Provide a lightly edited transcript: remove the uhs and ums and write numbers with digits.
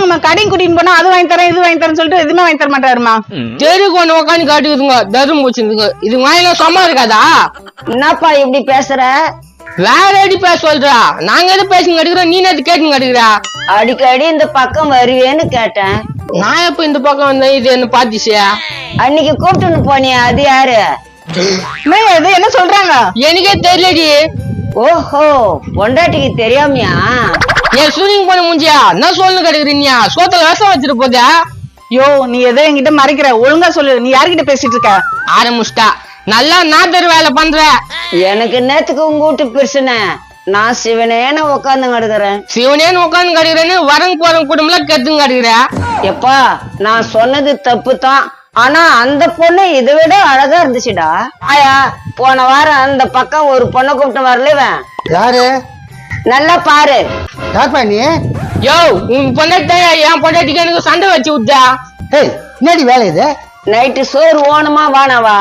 ஆமாங்கம்மா, கடையும் கூட்டிட்டு போனா அது வாங்கி தரேன் இது வாங்கி தரேன்னு சொல்லிட்டு எதுவுமே வாங்கி தர மாட்டாருமா. தெருக்கு ஒண்ணு உட்காந்து காட்டுக்குதுங்க, தரும் போச்சுங்க. இது வாயில சும்மா இருக்காதா? என்னப்பா இப்படி பேசுற? வேற எடி பேச சொல்றா? நாங்க எது பேசுங்க அடிக்கிறோம், நீ எது கேட்டுங்க அடிக்கிறா? அடிக்கடி இந்த பக்கம் வருவேன்னு கேட்டேன். நான் எப்ப இந்த பக்கம் வந்தேன், இது என்ன பாத்திச்சியா? அன்னைக்கு கூப்பிட்டுன்னு போனியா, அது யாரு? இது என்ன சொல்றாங்க? எனக்கே தெரியலடி. ஓஹோ, பொண்டாட்டிக்கு தெரியாமையா? ஏன் ஸ்விமிங் பண்ண முடியா? நான் சொல்லு கிடைக்கிறீங்க, சோத்துல விஷம் வச்சிட்டு போதா? யோ, நீ எதோ என்கிட்ட மறைக்கிற, ஒழுங்கா சொல்லு. நீ யார்கிட்ட பேசிட்டு இருக்க? ஆரம்பிச்சிட்டா. நல்லா நாத்தர் வேலை பண்ற. எனக்கு நேத்துக்கு உங்க வீட்டு பிரச்சனை. நான் சிவனேன்னு உக்காந்து கிடக்குறேன். சிவனேன்னு உட்காந்து கடிக்கிறேன்னு வரங்க போறங்க குடும்பல கெத்துங்க கடிக்கிற. எப்பா, நான் சொன்னது தப்பு தான். ஆனா அந்த பொண்ணு இதை விட அழகா இருந்துச்சுடா. ஆயா, போன வாரம் அந்த பக்கம் ஒரு பொண்ணை கூப்பிட்டு வரலவன். யாரு? நல்லா பாரு. யார்ப்பா நீ? யோ, உன் பொண்டாட்டி என் பொண்டாட்டிக்கு எனக்கு சண்டை வச்சு விட்டா. ஏய், என்னடி வேலை இது? நைட்டு சோறு ஓணுமா வானவா?